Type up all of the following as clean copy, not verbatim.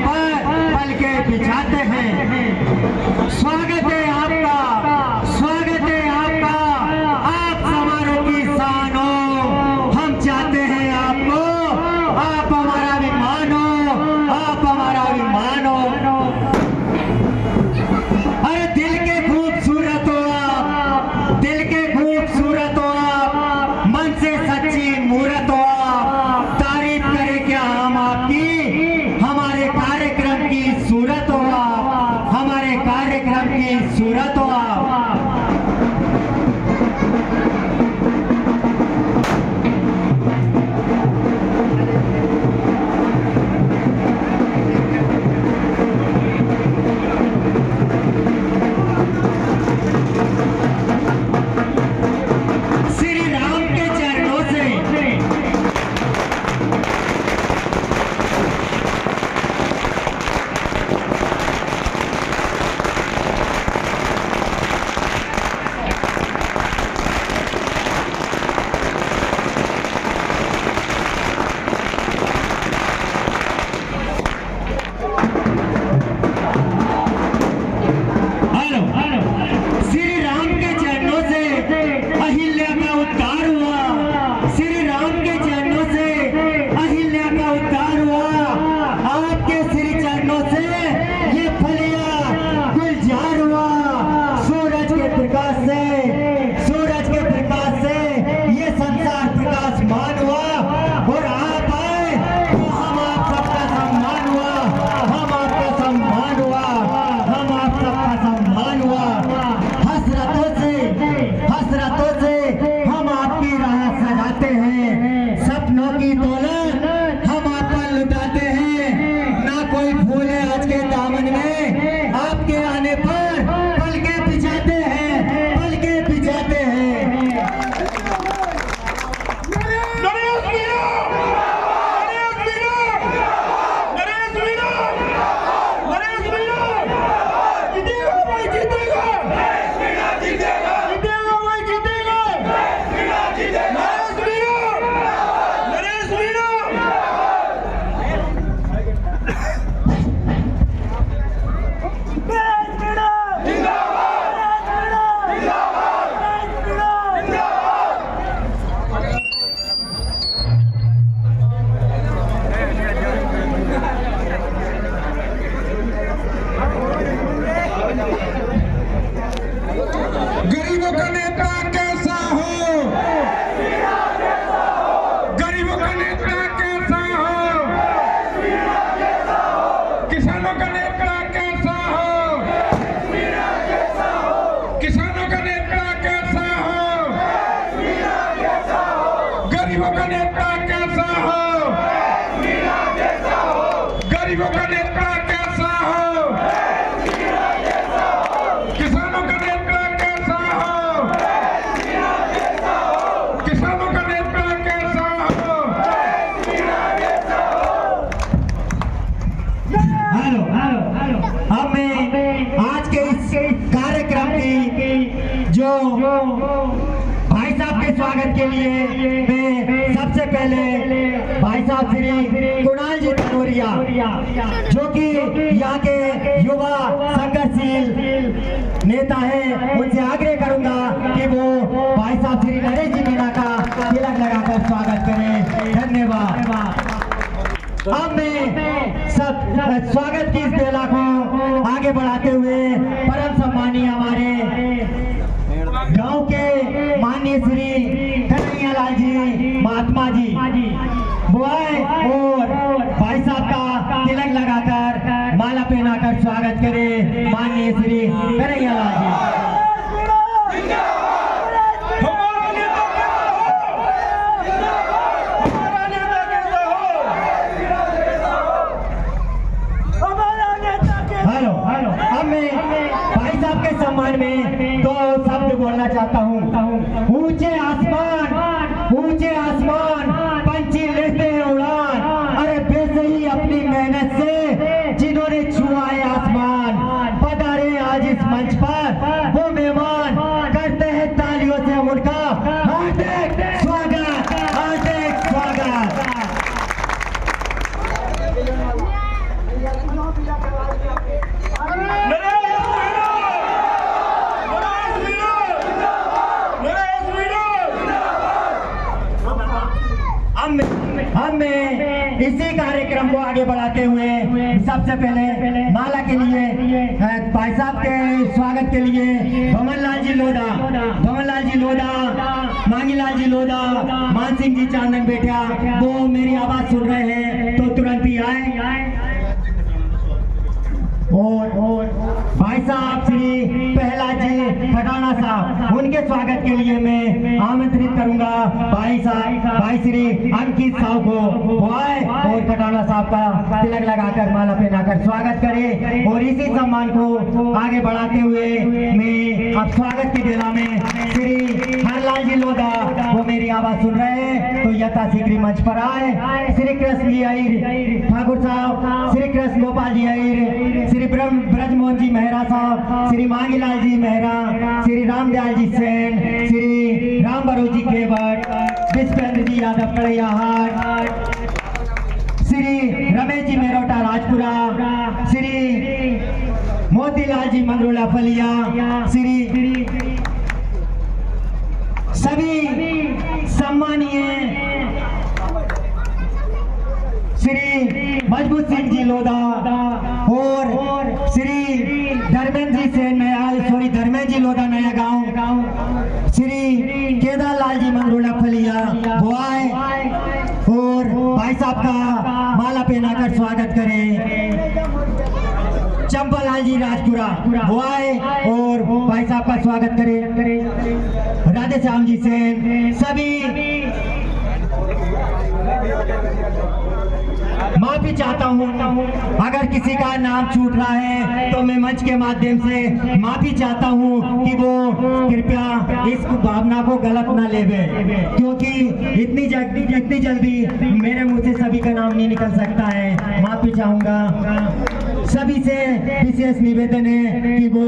पर पलके बिछाते हैं। स्वागत है आपका, स्वागत है आपका। आप समारोह की शान हो, हम चाहते हैं आपको, आप हमारा अभिमान हो, आप हमारा अभिमान हो। अरे दिल के खूबसूरत हो आप, दिल के खूबसूरत हो आप, मन से सच्ची मूरत हो आप। तारीफ करें क्या हम आपकी, हमारे कार्यक्रम की सूरत हो आप, हमारे कार्यक्रम की सूरत हो आप। श्री राम के चरणों से श्री राम के चरणों से अहिल्या का उद्धार हुआ, श्री राम के चरणों से अहिल्या का उद्धार हुआ। आपके श्री चरणों से ये फलिया गुलजार हुआ। सूरज के प्रकाश से, सूरज के प्रकाश से ये संसार प्रकाशमान हुआ। और आप आए तो हम आप सबका सम्मान हुआ, हम आपका सम्मान हुआ, हम आप सबका सम्मान हुआ। हसरतों से हम आपकी राह सजाते हैं, सपनों की दौलत हम आप पर लुटाते हैं। ना कोई फूल है आज के दामन में, आपके आने पर पलके बिछाते हैं, पलके बिछाते हैं। गरीबों का नेता कैसा हो, गरीबों का नेता कैसा हो, किसानों का नेता कैसा हो, किसानों का नेता कैसा हो, गरीबों का नेता कैसा हो, गरीबों का नेता कैसा हो, किसानों का नेता कैसा हो, किसानों का नेता कैसा हो। हेलो अब मैं आज के इस कार्यक्रम की जो भाई साहब के स्वागत के लिए मैं सबसे पहले भाई साहब श्री कुणाल जी धनोरिया, जो कि यहाँ के युवा संघर्षशील नेता है, उनसे आग्रह करूंगा कि वो भाई साहब श्री नरेश जी मीणा का तिलक लगाकर स्वागत करें। धन्यवाद। अब मैं सब स्वागत की इस बेला को आगे बढ़ाते हुए परम सम्मानीय हमारे गांव के माननीय श्री कन्हैया लाल जी महात्मा जी वो आए और भाई साहब का तिलक लगाकर माला पहनाकर स्वागत करें। माननीय श्री कन्हैया लाल जी। अब मैं भाई साहब के सम्मान में दो शब्द बोलना चाहता हूँ। ऊंचे आसमान पंछी लेते हैं उड़ान, अरे बेसही अपनी मेहनत से जिन्होंने छुआ है आसमान, पधारे आज इस मंच पर वो मेहमान, करते हैं तालियों से उनका हार्दिक स्वागत, हार्दिक स्वागत। सबसे पहले माला के लिए भाई साहब के स्वागत के लिए भवनलाल जी लोधा, मांगीलाल जी लोधा, मान सिंह जी चांदन बेटिया, वो मेरी आवाज सुन रहे हैं तो तुरंत ही आए। और भाई साहब श्री प्रहलाद जी खटाना साहब, उनके स्वागत के लिए मैं आमंत्रित करूंगा भाई श्री अंकित साहब को, वो आए और खटाना साहब का तिलक लगाकर माला पहनाकर स्वागत करें। और इसी सम्मान को आगे बढ़ाते हुए मैं अब स्वागत की बेला में श्री हरलाल जी लोधा, वो मेरी आवाज सुन रहे हैं तो यथाशीघ्र मंच पर आए। श्री कृष्ण जी अहिर ठाकुर साहब, श्री कृष्ण गोपाल जी अहिर, श्री ब्रजमोहन जी मेहरा साहब, श्री मांगीलाल जी मेहरा, श्री रामदयाल जी सेन, श्री राम बरो जी केवट, विश्वेंद्र जी यादव कड़ैयाहाट, श्री रमेश जी मेरोटा राजपुरा, श्री मोतीलाल जी मंगरोला फलिया, श्री सभी सम्मानीय श्री मजबूत सिंह जी लोधा और श्री धर्मेंद्र जी से धर्मेंद्र जी लोधा नया गांव, श्री केदार लाल जी मंगरोला फलिया, वो आए और भाई साहब का माला पहनाकर स्वागत करें। चंपालाल जी राजपुरा, वो आए और भाई साहब का स्वागत करें। राधे श्याम जी सेन, सभी माफी चाहता हूँ अगर किसी का नाम छूट रहा है तो मैं मंच के माध्यम से माफी चाहता हूँ कि वो कृपया इस भावना को गलत ना लेवे, क्योंकि इतनी जल्दी मेरे मुंह से सभी का नाम नहीं निकल सकता है। माफी चाहूंगा। सभी से विशेष निवेदन है कि वो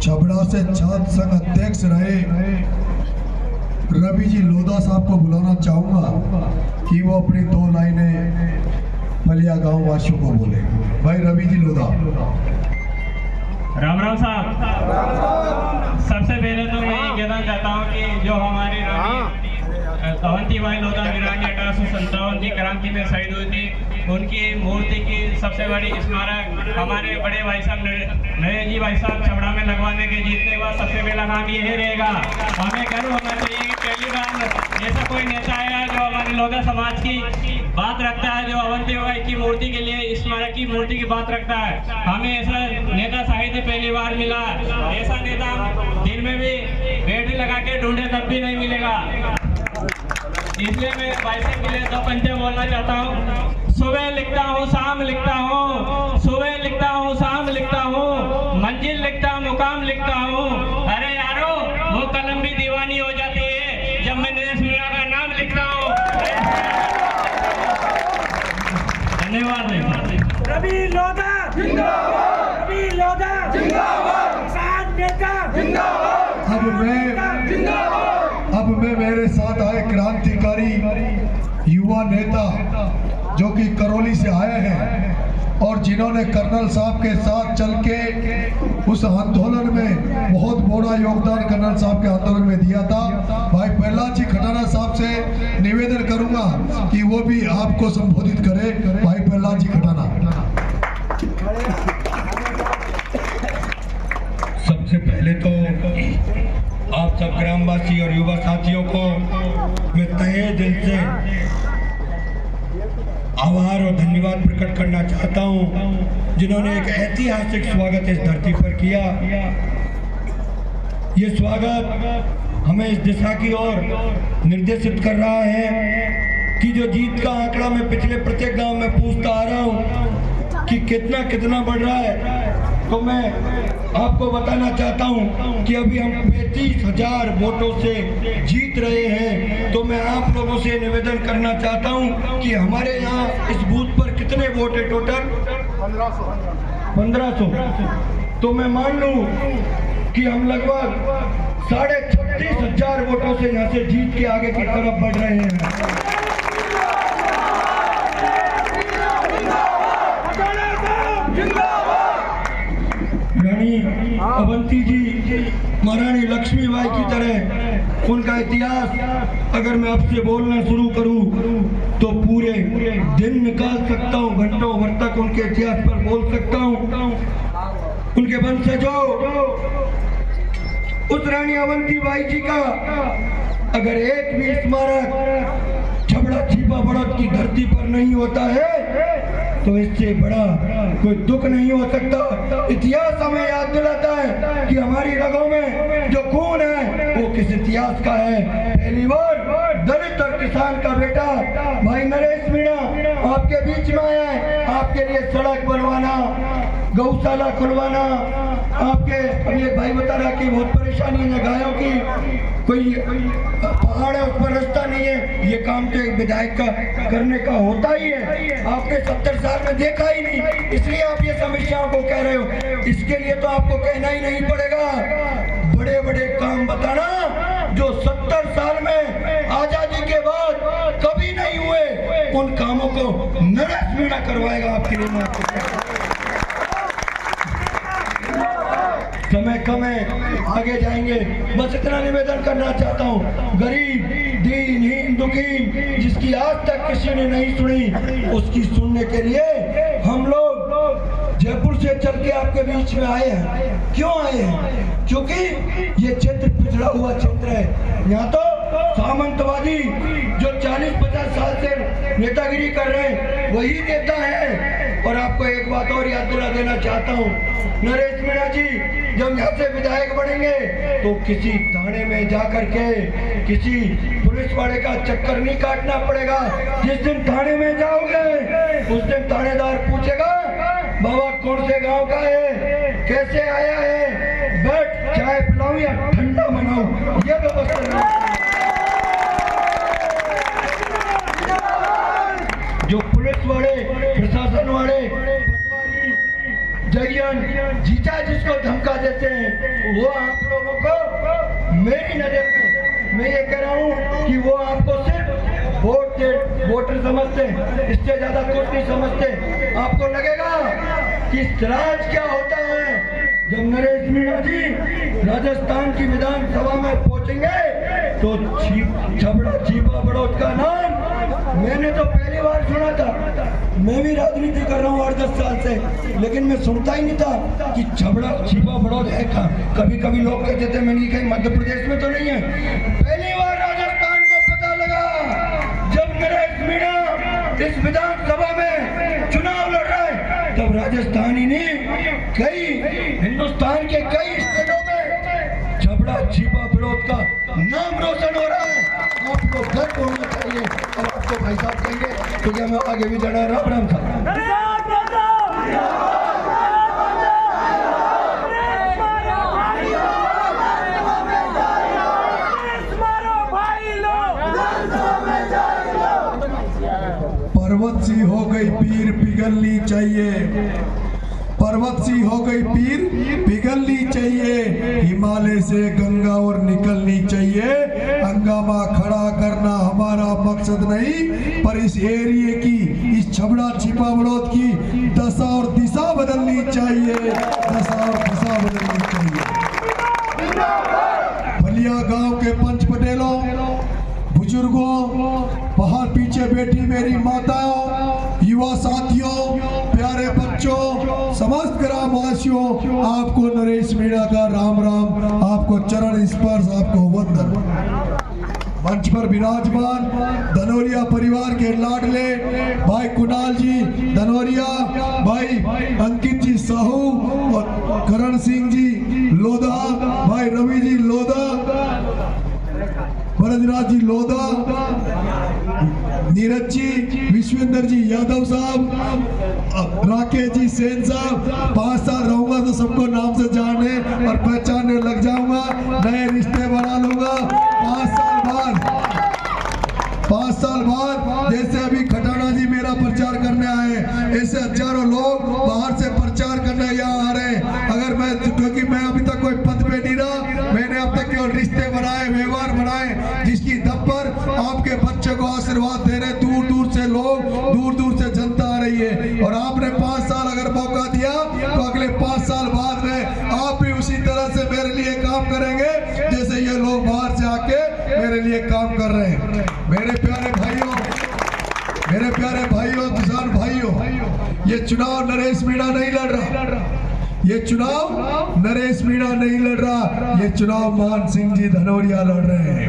छबड़ा से छात्र संघ अध्यक्ष रहे रवि जी लोधा साहब को बुलाना चाहूंगा कि वो अपनी 2 लाइनें फलिया गांव वासियों को बोले। भाई रवि जी लोधा। राम राम साहब। सबसे पहले तो मैं ये कहना चाहता हूँ कि जो हमारी अवंतीबाई लोधा वीरानी 1857 की क्रांति में शहीद हुई थी, उनकी मूर्ति की सबसे बड़ी स्मारक हमारे बड़े भाई साहब नरेंद्र जी भाई साहब छबड़ा में लगवाने के जीतने के बाद सबसे पहला काम यही रहेगा। हमें गर्व होना चाहिए कि पहली बार ऐसा कोई नेता है जो हमारे लोधा समाज की बात रखता है, जो अवंतीबाई की मूर्ति के लिए स्मारक की मूर्ति की बात रखता है। हमें ऐसा नेता साहित्य पहली बार मिला। ऐसा नेता दिन में भी बैटरी लगा के ढूंढे तब भी नहीं मिलेगा। इसलिए मैं भाई साहब के लिए 2 पंक्तियां बोलना चाहता हूँ। सुबह लिखता हूँ, शाम लिखता हूँ, सुबह लिखता हूँ, शाम लिखता हूँ, मंजिल लिखता हूँ, मुकाम लिखता हूँ। अरे यारो, वो कलम भी दीवानी हो जाती है जब मैं नरेश मीणा का नाम लिखता हूँ। धन्यवाद। रवि लोधा जिंदाबाद, रवि लोधा जिंदाबाद, किसान नेता जिंदाबाद। अब मैं मेरे साथ आए क्रांतिकारी युवा नेता जो कि करौली से आए हैं और जिन्होंने कर्नल साहब के साथ चल के उस आंदोलन में बहुत बड़ा योगदान कर्नल साहब के आंदोलन में दिया था। भाई प्रहलाद जी खटाना साहब से निवेदन करूंगा कि वो भी आपको संबोधित करे। भाई प्रहलाद जी खटाना। सबसे पहले तो आप सब ग्रामवासी और युवा साथियों को मैं तहे दिल से आभार और धन्यवाद प्रकट करना चाहता हूं, जिन्होंने एक ऐतिहासिक स्वागत इस धरती पर किया। ये स्वागत हमें इस दिशा की ओर निर्देशित कर रहा है कि जो जीत का आंकड़ा मैं पिछले प्रत्येक गांव में पूछता आ रहा हूं कि कितना बढ़ रहा है, तो मैं आपको बताना चाहता हूं कि अभी हम 35,000 वोटों से जीत रहे हैं। तो मैं आप लोगों से निवेदन करना चाहता हूं कि हमारे यहाँ इस बूथ पर कितने वोट है टोटल? 1500। तो मैं मान लूं कि हम लगभग 36,500 वोटों से यहाँ से जीत के आगे की तरफ बढ़ रहे हैं। रानी अवंती जी महारानी लक्ष्मीबाई की तरह उनका इतिहास अगर मैं आपसे बोलना शुरू करूं तो पूरे दिन निकाल सकता हूं, घंटों भर तक उनके इतिहास पर बोल सकता हूं। उनके वंशजों, उस रानी अवंती बाई जी का अगर एक भी स्मारक छबड़ा छिपा बड़ौद की धरती पर नहीं होता है तो इससे बड़ा कोई दुख नहीं हो सकता। इतिहास हमें याद दिलाता है कि हमारी रगों में जो खून है वो किस इतिहास का है। पहली बार दलित और किसान का बेटा भाई नरेश मीणा आपके बीच में आया है, आपके लिए सड़क बनवाना, गौशाला खुलवाना, आपके अभी एक भाई बता रहा कि बहुत परेशानी है गायों की, कोई पहाड़ है उस पर रास्ता नहीं है, ये काम तो एक विधायक का करने का होता ही है। आपने 70 साल में देखा ही नहीं, इसलिए आप ये समस्याओं को कह रहे हो। इसके लिए तो आपको कहना ही नहीं पड़ेगा, बड़े बड़े काम बताना जो 70 साल में आजादी के बाद कभी नहीं हुए, उन कामों को नरेश मीणा करवाएगा आपके लिए। मैं आपको कहता हूं समय कम है, आगे जाएंगे। बस इतना निवेदन करना चाहता हूँ, गरीब दीनहीन दुखी जिसकी आज तक किसी ने नहीं सुनी, उसकी सुनने के लिए हम लोग जयपुर से चल के आपके बीच में आए हैं। क्यों आए हैं? क्योंकि ये क्षेत्र पिछड़ा हुआ क्षेत्र है। यहाँ तो सामंतवादी जो 40-50 साल से नेतागिरी कर रहे हैं वही नेता है। और आपको एक बात और याद दिला देना चाहता हूँ, नरेश मीणा जी जब यहाँ से विधायक बनेंगे तो किसी थाने में जाकर के किसी पुलिस वाले का चक्कर नहीं काटना पड़ेगा। जिस दिन थाने में जाओगे उस दिन थानेदार पूछेगा बाबा कौन से गांव का है, कैसे आया है, बैठ चाय पिलाऊं या ठंडा बनाऊं, ये व्यवस्था जो पुलिस वाले प्रशासन वाले जयन जीजा जिसको धमका देते हैं वो आप लोगों को मेरी नजर में मैं ये कह रहा हूँ कि वो आपको सिर्फ वोटर समझते हैं, इससे ज्यादा कुछ नहीं समझते। आपको लगेगा कि राज क्या होता है। जब नरेश मीणा जी राजस्थान की विधानसभा में पहुंचेंगे तो छबड़ा छिपा बड़ौद का नाम मैंने तो पहली बार सुना था। मैं भी राजनीति कर रहा हूँ 8-10 साल से, लेकिन मैं सुनता ही नहीं था कि छबड़ा छिपा बड़ौद है कहाँ। कभी कभी लोग कहते थे मैंने कहीं मध्य प्रदेश में तो नहीं है। पहली बार राजस्थान को पता लगा जब नरेश मीणा इस विधानसभा में चुनाव लड़ रहा है, तब राजस्थान ही नहीं कई हिंदुस्तान के कई स्टेटों में छबड़ा छिपा बड़ौद का नाम रोशन हो रहा है। आपको गर्व होना चाहिए। और आपको भाई साहब कहेंगे तो क्या मैं आगे भी जाना है। राम साहब पर्वत सी हो गई पीर पिघलनी चाहिए, पर्वत सी हो गई पीर पिघलनी चाहिए, हिमालय से गंगा और निकलनी चाहिए। हंगामा खड़ा करना हमारा मकसद नहीं, पर इस एरिए की, इस छबड़ा छिपा बड़ौद की दशा और दिशा बदलनी चाहिए, दशा और दिशा बदलनी चाहिए। फलिया गांव के पंच पटेलों, बुजुर्गों, बाहर पीछे बैठी मेरी माताओं, युवा साथियों, प्यारे बच्चों, समस्त ग्रामवासियों, आपको नरेश मीणा का राम राम, आपको चरण स्पर्श, आपको वंदन। मंच पर विराजमान धनोरिया परिवार के लाडले भाई कुणाल जी धनोरिया, भाई अंकित जी साहू और करण सिंह जी लोधा, भाई रवि जी लोधा, भरतराज जी लोधा, नीरज जी, विश्वेंद्र जी यादव साहब, राकेश जी सेन साहब। 5 साल रहूंगा तो सबको नाम से जानने और पहचानने लग जाऊंगा, नए रिश्ते बना लूंगा। 5 साल बाद जैसे अभी खटाना जी मेरा प्रचार करने आए, ऐसे हजारों लोग बाहर से प्रचार करने यहाँ आ रहे हैं। अगर मैं मेरे लिए काम कर रहे हैं। मेरे प्यारे भाइयों, किसान भाइयों, ये चुनाव नरेश मीणा नहीं लड़ रहा, ये चुनाव नरेश मीणा नहीं लड़ रहा, ये चुनाव मान सिंह जी धनौरिया लड़ रहे हैं।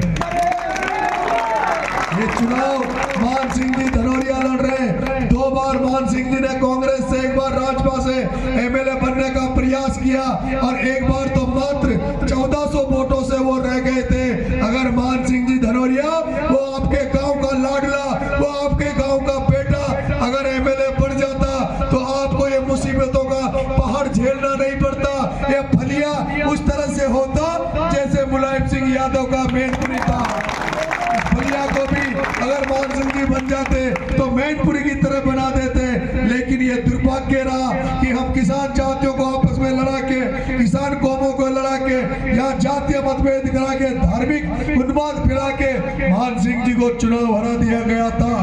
ये चुनाव मान सिंह जी धनौरिया लड़ रहे हैं। 2 बार मान सिंह जी ने कांग्रेस से, 1 बार राजपा से एमएलए बनने का प्रयास किया और 1 बार तो मात्र 1400 वोटों से वो रह गए थे। अगर मान सिंह जी धनौरिया, वो आपके गांव का लाडला, वो आपके गांव का बेटा अगर एमएलए बन जाता तो आपको ये मुसीबतों का पहाड़ झेलना नहीं पड़ता। ये फलिया उस तरह से होता जैसे मुलायम सिंह यादव का मैनपुरी था। फलिया को भी अगर मान सिंह जी बन जाते तो मैनपुरी की तरह बना देते। लेकिन ये दुर्भाग्य रहा कि हम किसान जातियों को आपस में लड़ा के, किसान कौमों को लड़ा के, यहाँ जातीय मतभेद करा के, धार्मिक उन्माद फैला के मान सिंह जी को चुनाव हरा दिया गया था।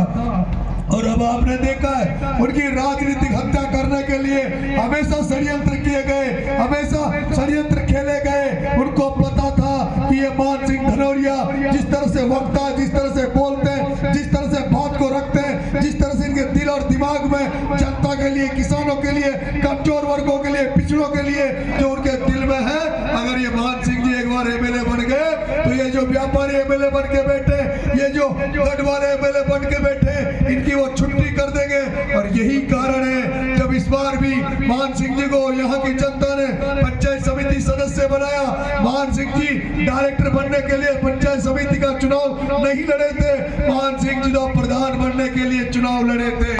और अब आपने देखा है उनकी राजनीतिक हत्या करने के लिए हमेशा षड्यंत्र किए गए, हमेशा षड्यंत्र खेले गए। उनको पता था कि ये मान सिंह धनौरिया जिस तरह से वक्ता है, जिस तरह से बोलते हैं, जिस तरह से बात को रखते हैं, जिस तरह से इनके दिल और दिमाग में जनता के लिए, किसानों के लिए, कमजोर वर्गों के लिए, पिछड़ों के लिए जो उनके दिल में है, अगर ये मान सिंह जी एक बार एमएलए बन गए तो ये जो व्यापारी एमएलए बन के बैठे, ये जो गढ़ वाले एमएलए बन के बैठे, इनकी वो छुट्टी कर देंगे। और यही कारण है जब इस बार भी मान सिंह जी को यहाँ की जनता ने पंचायत समिति सदस्य बनाया। मान सिंह जी डायरेक्टर बनने के लिए पंचायत समिति का चुनाव नहीं लड़े थे, मान सिंह जी तो प्रधान बनने के लिए चुनाव लड़े थे।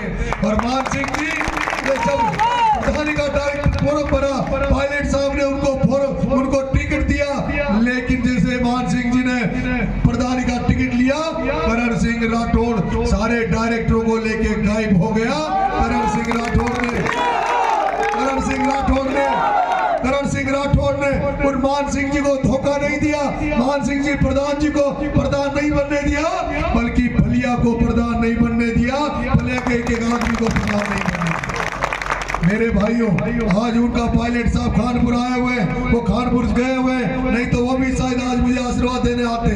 और मान सिंह जी जब प्रधानी का डायरेक्टर फोरम बना, पायलट साहब ने उनको टिकट दिया, लेकिन जैसे मान सिंह जी ने प्रधानी का टिकट लिया, करण सिंह राठौड़ सारे डायरेक्टरों को लेके गायब हो गया। करण सिंह राठौड़ ने उन मान सिंह जी को धोखा नहीं दिया, मान सिंह जी प्रधान जी को प्रधान नहीं बनने दिया, बल्कि फलिया को प्रधान नहीं बनने दिया, फलिया के एक आदमी को प्रधान नहीं बनने दिया। मेरे भाइयों, आज उनका पायलट साहब खानपुर आए हुए, वो खानपुर गए हुए, नहीं तो वो भी शायद आज मुझे आशीर्वाद देने आते।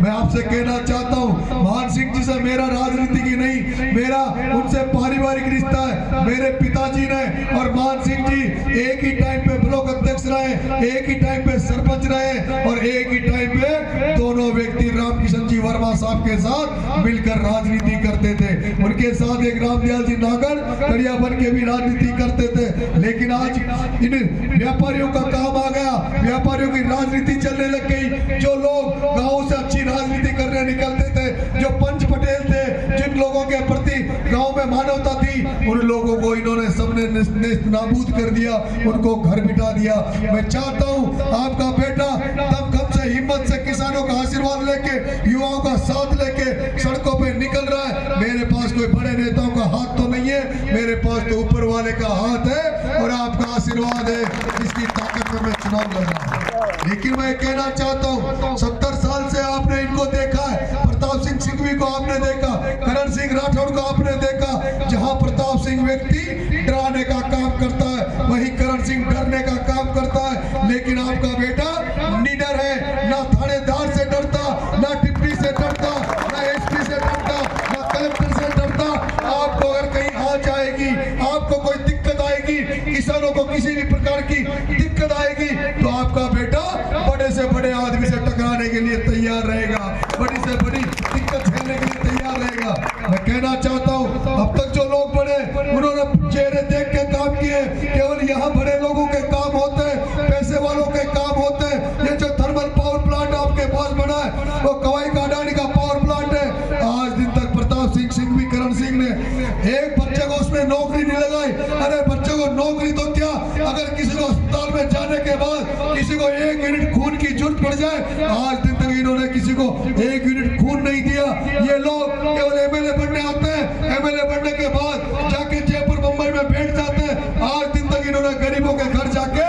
मैं आपसे कहना चाहता हूँ, मान सिंह जी से मेरा राजनीति की नहीं, मेरा उनसे पारिवारिक रिश्ता है। मेरे पिताजी ने और मान सिंह जी एक ही टाइम पे ब्लॉक अध्यक्ष रहे, एक ही टाइम पे सरपंच रहे और एक ही टाइम पे दोनों व्यक्ति रामकिशन जी वर्मा साहब के साथ मिलकर राजनीति करते थे। उनके साथ एक रामदयाल जी नागर कड़िया बन के भी राजनीति करते थे। लेकिन आज इन व्यापारियों का काम आ गया, व्यापारियों की राजनीति चलने लग गई। जो लोग गांव से अच्छी राजनीति करने निकलते थे, जो पंच पटेल थे, जिन लोगों के प्रति गांव में मानवता थी, उन लोगों को इन्होंने सबने नाबूद कर दिया, उनको घर बिठा दिया। मैं चाहता हूं आपका बेटा दमखम से, हिम्मत से, किसानों का आशीर्वाद लेके, युवाओं का साथ लेके सड़कों पे निकल रहा है। मेरे पास कोई बड़े नेताओं का हाथ तो नहीं है, मेरे पास तो ऊपर वाले का हाथ है और आपका आशीर्वाद है, जिसकी ताकत में मैं चुनाव लड़ रहा हूं। लेकिन मैं कहना चाहता हूं, 70 साल से आपने इनको देखा है, प्रताप सिंह सिंघवी को आपने देखा, करण सिंह राठौड़ को आपने देखा। जहां प्रताप सिंह व्यक्ति डराने का काम करता है, वही करण सिंह डरने का काम करता है। लेकिन आपका बेटा निडर है, ना थानेदार से डरता, ना डिप्टी से डरता, ना एसपी से डरता, ना कलेक्टर से डरता। आपको अगर कहीं आ जाएगी, आपको कोई दिक्कत आएगी, किसानों को किसी भी प्रकार की दिक्कत आएगी, तो आपका बेटा बड़े से बड़े आदमी से टकराने के लिए तैयार रहेगा, बड़ी से बड़ी दिक्कत झेलने के लिए तैयार रहेगा। मैं कहना चाहता हूँ, अब तक जो लोग बड़े, उन्होंने चेहरे देख के काम किए, केवल यहाँ बड़े लोगों के काम होते हैं, पैसे वालों के काम होते हैं। ये जो थर्मल पावर प्लांट आपके पास बना है, वो कवाई का अडानी का पावर प्लांट है। आज दिन तक प्रताप सिंह सिंघवी, करण सिंह ने एक बच्चे को उसमें नौकरी नहीं लगाई। अरे बच्चे को नौकरी तो क्या, अगर किसी को अस्पताल में जाने के बाद किसी को 1 यूनिट खून की जरूरत पड़ जाए, आज दिन तक इन्होंने किसी को 1 यूनिट खून नहीं दिया। ये लोग केवल एमएलए बनने आते हैं, एमएलए बनने के बाद जाके जयपुर मुंबई में बैठ जाते हैं। आज दिन तक इन्होंने गरीबों के घर जाके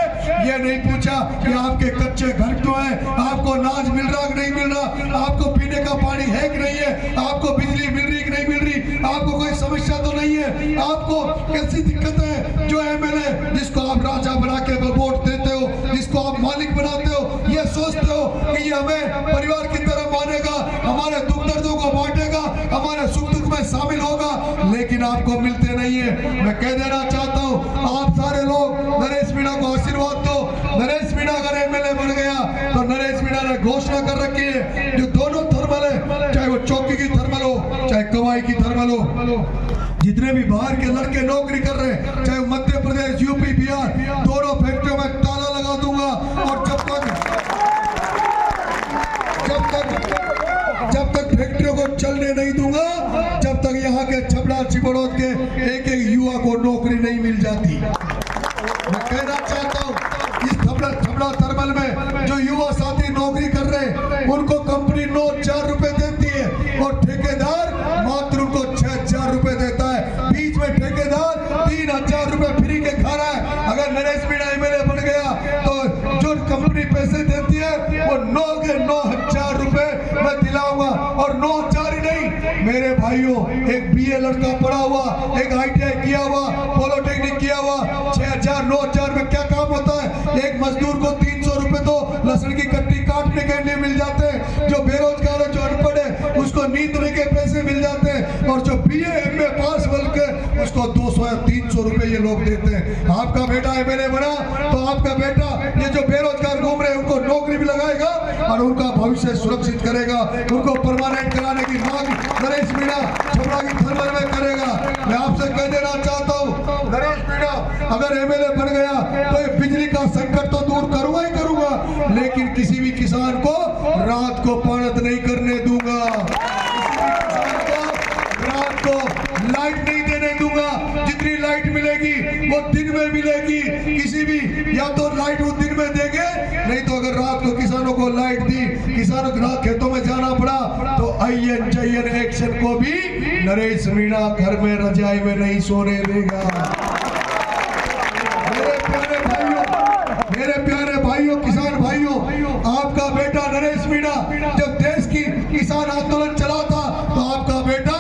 ये नहीं पूछा कि आपके कच्चे घर क्यों हैं, आपको अनाज मिल रहा कि नहीं मिल रहा, आपको पीने का पानी है कि नहीं है, आपको बिजली मिल रही कि नहीं मिल रही, आपको कोई समस्या तो नहीं है, आपको कैसी दिक्कत है। जो एमएलए जिसको आप राजा बना के वोट देते हो, जिसको आप मालिक बनाते हो, ये सोचते हो कि ये हमें परिवार की तरह मानेगा, हमारे दुख दर्दों को बांटेगा, हमारे सुख दुख में शामिल होगा, लेकिन आपको मिलते नहीं है। मैं कह देना चाहता हूँ, आप सारे लोग नरेश मीणा को आशीर्वाद दो। नरेश मीणा अगर एमएलए बन गया तो नरेश मीणा ने घोषणा कर रखी है, जो दोनों थर्मल है, चाहे वो चौकी की थर्मल हो, चाहे कवाई की थर्मल हो, जितने भी बाहर के लड़के नौकरी कर रहे हैं, चाहे मध्य प्रदेश, यूपी, बिहार, दोनों फैक्ट्रियों में ताला लगा दूंगा। और जब तक फैक्ट्रियों को चलने नहीं दूंगा, जब तक यहाँ के छपड़ा चिपड़ोद के एक एक युवा को नौकरी नहीं मिल जाती। मैं कहना चाहता हूँ, इस छपड़ा थर्मल में जो युवा साथी नौकरी कर रहे हैं, उनको कंपनी 9,000 रुपए देती है और ठेकेदार मात्र उनको 6,000 रुपए देता है। बीच में ठेकेदार 3,000 रुपए फ्री के खा रहा है। अगर नरेश मीणा एमएलए बन गया तो जो कंपनी पैसे देती है वो 9,000 रुपए मैं दिलाऊंगा। और 9,000 ही नहीं मेरे भाइयों, एक बीए लड़का पढ़ा हुआ, एक ITI किया हुआ, पॉलिटेक्निक किया हुआ, 6,000 9,000 में क्या काम होता है? एक मजदूर को 300 रुपए तो लहसुन की कट्टी काटने के लिए मिल जाते हैं। जो बेरोजगार है, जो अनपढ़ है, उसको नींदने के पैसे मिल जाते हैं। और जो BA MA पास बोल के उसको 200 या 300 रुपए ये लोग देते हैं। आपका बेटा एमएलए बना तो आपका बेटा ये जो बेरोजगार घूम रहे हैं उनको नौकरी भी लगाएगा और उनका भविष्य सुरक्षित करेगा। उनको परमानेंट कराने की मांग नरेश मीणा छपरा की थर्मल में करेगा। मैं आपसे कह देना चाहता हूँ, नरेश मीणा अगर एमएलए बन गया तो ये बिजली का संकट तो दूर करूंगा ही करूंगा, लेकिन किसी भी किसान को रात को पाणत नहीं करने दूंगा, रात को लाइट नहीं देने दूंगा। जितनी लाइट मिलेगी वो दिन में मिलेगी। किसी भी या तो लाइट वो दिन में देंगे, नहीं तो अगर रात को किसानों को लाइट दी, किसानों को रात खेतों में जाना पड़ा तो INJN एक्शन को भी नरेश मीणा घर में रजाई में नहीं सोने देगा। मेरे प्यारे भाइयों, किसान भाइयों, आपका बेटा नरेश मीणा जब देश की किसान आंदोलन चला था तो आपका बेटा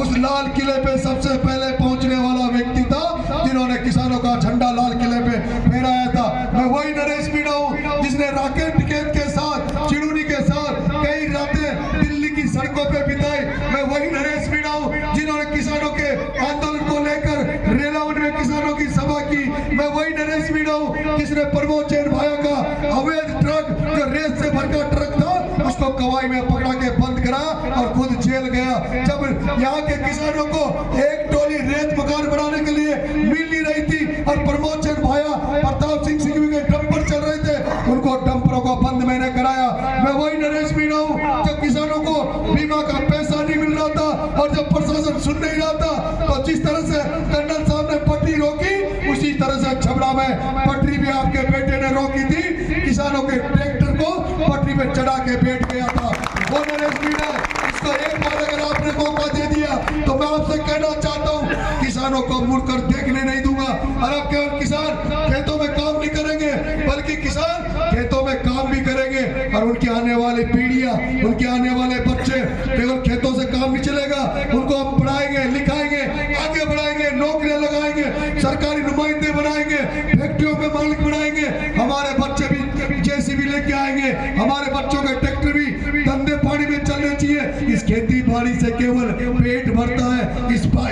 उस लाल किले पे सबसे पहले पहुंचने वाला व्यक्ति था, जिन्होंने किसानों का झंडा लाल किले पे फहराया था। मैं वही नरेश मीणा हूँ जिसने राकेश टिकैत के साथ, चिड़ूनी के साथ कई रातें दिल्ली की सड़कों पे बिताई। मैं वही नरेश मीणा हूँ जिन्होंने किसानों के आंदोलन को लेकर रेलावन में किसानों की सभा की। मैं वही नरेश मीणा हूँ जिसने प्रमोद जैन भाइयों का अवैध ट्रक, जो रेत से भरकर ट्रक था, उसको कवाई में पकड़ा के बंद करा और खुद जेल गया। जब यहाँ के किसानों को एक टोली रेत मकान बनाने के लिए मिल नहीं रही थी और प्रमोद जैन भाया प्रताप सिंह सिंघवी के डंपर चल रहे थे, उनको डंपरों को बंद मैंने कराया। मैं वही नरेश मीणा हूँ जब किसानों को बीमा का पैसा नहीं मिल रहा था और जब प्रशासन सुन नहीं रहा था, तो जिस तरह से कर्नल साहब ने पटरी रोकी, उसी तरह से छबड़ा में पटरी भी आपके बेटे ने रोकी थी। किसानों के ट्रैक्टर को पटरी में चढ़ा के बैठ गया था वो नरेश मीणा। इसको एक बार अगर आपने मौका दे दिया तो मैं आपसे कहना चाहता हूँ, किसानों को मुड़कर देखने नहीं दूंगा। और अब केवल किसान खेतों में काम नहीं करेंगे, बल्कि किसान खेतों में काम भी करेंगे और उनकी आने वाली पीढ़ियां, उनके आने वाले बच्चे केवल खेतों से काम नहीं चलेगा, उनको हम पढ़ाएंगे, लिखाएंगे, आगे बढ़ाएंगे, नौकरियां लगाएंगे, सरकारी नुमाइंदे बनाएंगे, फैक्ट्रियों में मालिक बनाएंगे। हमारे बच्चे भी JCB लेके आएंगे, हमारे बच्चों के ट्रैक्टर भी धंधे पानी में चलने चाहिए। इस खेती बाड़ी से केवल पेट भरता है,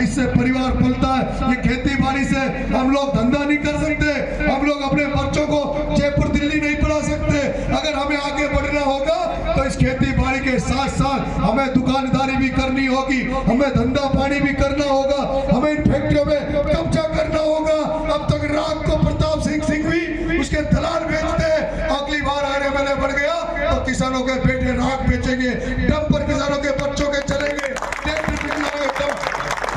इससे परिवार पलता है। ये खेती बाड़ी से हम लोग धंधा नहीं कर सकते, हम लोग अपने बच्चों को जयपुर दिल्ली नहीं पढ़ा सकते। अगर हमें आगे बढ़ना होगा तो इस खेती बाड़ी के साथ साथ हमें दुकानदारी भी करनी होगी, हमें धंधा पानी भी करना होगा, हमें इन फैक्ट्रियों में कब्जा करना होगा। अब तक रात को प्रताप सिंह सिंघवी उसके दलाल बेचते हैं, अगली बार आने वाले बढ़ गया तो किसानों के बेटे राख बेचेंगे, डंपर किसानों के बच्चों के चलेंगे,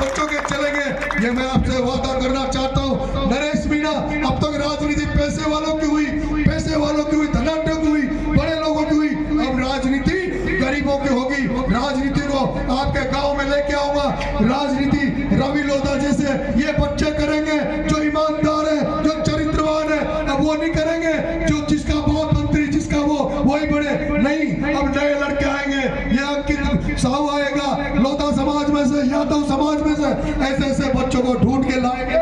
बच्चों के चलेंगे। ये मैं आपसे वादा करना चाहता हूँ। नरेश मीणा अब तक राजनीति पैसे वालों की हुई, पैसे वालों की हुई, धनाढ्यों की हुई, बड़े लोगों की हुई। अब राजनीति गरीबों की होगी। राजनीति को आपके गांव में लेके आऊंगा। राजनीति रवि लोधा जैसे ये बच्चे करेंगे जो ईमानदार है, जो चरित्रवान है। अब वो नहीं करेंगे जो जिसका बहुत मंत्री, जिसका वो वही बड़े नहीं। अब नए लड़के आएंगे, ये अंकित साहू आएगा लोधा समाज में से, यादव समाज में से, ऐसे ऐसे बच्चों को ढूंढ के लाएंगे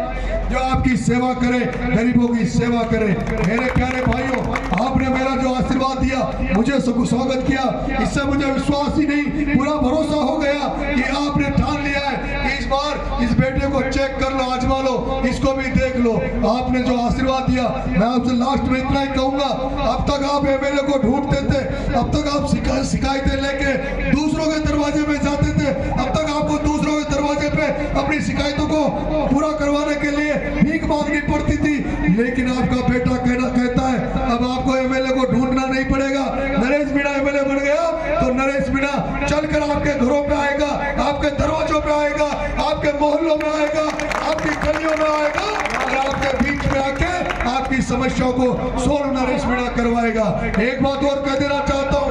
जो आपकी सेवा करे, गरीबों की सेवा करे। मेरे प्यारे भाइयों, आपने मेरा जो आशीर्वाद आशीर्वाद दिया, मुझे स्वागत किया। इससे मुझे विश्वास ही नहीं, पूरा भरोसा हो गया कि आपने ठान लिया है कि इस बार इस बेटे को चेक कर लो, आजमा लो, इसको भी देख लो। आपने जो आशीर्वाद दिया, मैं आपसे लास्ट में इतना ही कहूंगा, अब तक आप एमएलए को ढूंढते थे, अब तक आप शिकायतें लेके दूसरों के दरवाजे पे जाते थे, अब तक आपको दूसरों के दरवाजे पे अपनी शिकायतों को पूरा करवाने के लिए भीख मांगनी पड़ती थी। लेकिन आपका बेटा कहता है अब आपको एमएलए को ढूंढना नहीं पड़ेगा। नरेश मीणा एमएलए बन गया तो नरेश मीणा चलकर आपके घरों पे आएगा, आपके दरवाजों पे आएगा, आपके मोहल्लों में आएगा, आपकी गलियों में आएगा और आपके बीच में आके आपकी समस्याओं को सोल्व नरेश मीणा करवाएगा। एक बात और कह देना चाहता हूँ,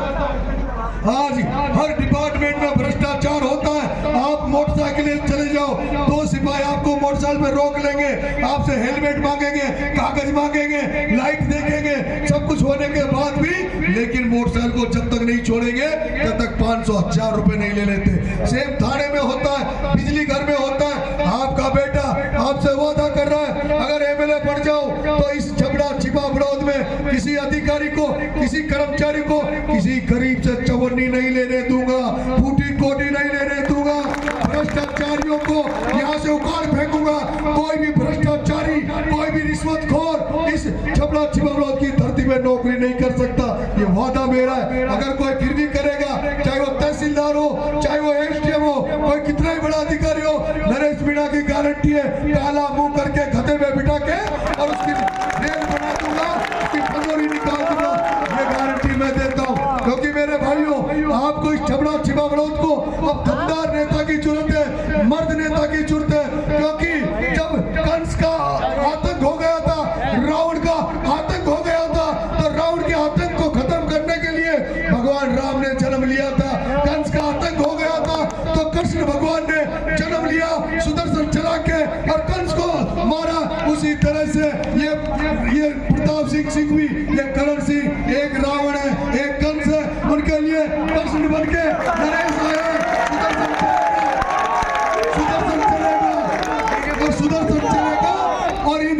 आज हर डिपार्टमेंट में भ्रष्टाचार होता है। आप मोटरसाइकिल चले जाओ, 2 सिपाही आपको मोटरसाइकिल पे रोक लेंगे, आपसे हेलमेट मांगेंगे, कागज मांगेंगे, लाइट देखेंगे, सब कुछ होने के बाद भी, लेकिन मोटरसाइकिल को जब तक नहीं छोड़ेंगे तब तक 500-1000 रुपए नहीं ले लेते। सेम थाने में होता है, बिजली घर में होता है। आपका बेटा आपसे वादा कर रहा है अगर एमएलए बन जाओ तो इस झगड़ा छिपा विरोध में किसी अधिकारी को, किसी कर्मचारी को, किसी गरीब से चवन्नी नहीं लेने दूंगा, फूटी कोटी नहीं लेने दूंगा, भ्रष्टाचारियों को यहाँ से उखाड़ फेंकूंगा। कोई भी भ्रष्टाचारी, कोई भी रिश्वतखोर इस छपड़ा छिपा विरोध की धरती में नौकरी नहीं कर सकता, ये वादा मेरा है। अगर कोई फिर भी करेगा, चाहे वो तहसीलदार हो, चाहे वो एसडीएम हो, कोई कितना ही बड़ा अधिकारी हो, नरेश मीणा की गारंटी है, काला मुंह करके खते में बिठा के और उसकी रेल बना दूंगा, उसकी फंगोरी निकाल दूंगा, ये गारंटी मैं देता हूँ। क्योंकि मेरे भाइयों, आपको इस छपड़ा छिपा विरोध को अब दमदार नेता की जरूरत है, मर्द नेता की जरूरत है। क्योंकि जब कंस का आतंक हो गया था, रावण का आतंक हो गया था, तो रावण के आतंक को खत्म करने के लिए भगवान राम ने जन्म लिया था। कंस का आतंक हो गया था तो कृष्ण भगवान ने जन्म लिया, सुदर्शन चला के और कंस को मारा। उसी तरह से ये प्रताप सिंह भी, ये करण सिंह, एक रावण है, एक कंस है, उनके लिए कृष्ण बन के नरेश आए, सुदर्शन चलेगा और इन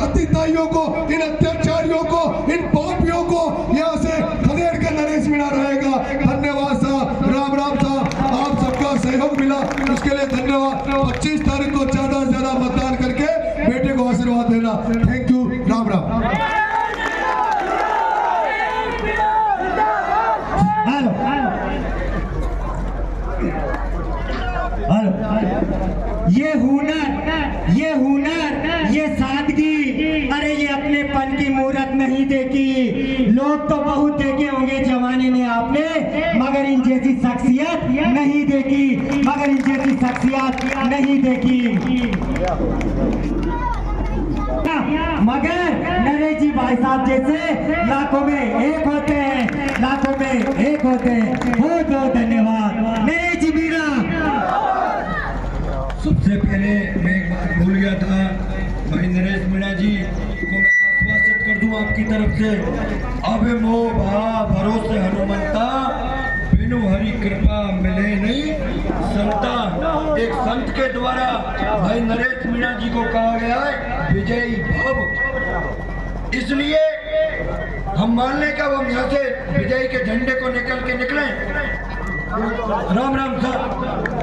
अतिताइयों को, इन अत्याचारियों को, इन पापियों को यहाँ से खदेड़ के नरेश मीणा रहेगा। धन्यवाद साहब, राम राम साहब, आप सबका सहयोग मिला उसके लिए धन्यवाद। 25 तारीख को ज्यादा से ज्यादा मतदान करके बेटे को आशीर्वाद देना। Thank you, Ram Ram. ये हुनर, ये सादगी, अरे ये अपनेपन की मूरत नहीं देखी। लोग तो बहुत देखे होंगे जमाने में आपने, मगर इन जैसी शख्सियत नहीं देखी, मगर इन जैसी शख्सियत नहीं देखी। मगर नरेश जी भाई साहब जैसे लाखों में एक होते हैं, लाखों में एक होते हैं। बहुत बहुत धन्यवाद नरेश जी मीणा। सबसे पहले मैं एक बात भूल गया था, भाई नरेश मीणा जी को मैं आश्वासित कर दूं आपकी तरफ से, अब मोह भा भरोसे हनुमंता, बिनु हरि कृपा मिले नहीं संता। एक संत के द्वारा भाई नरेश मीणा जी को कहा गया है विजयी भव, इसलिए हम मान लें क्या हम यहाँ से विजयी के झंडे को निकल के निकलें। राम राम साहब।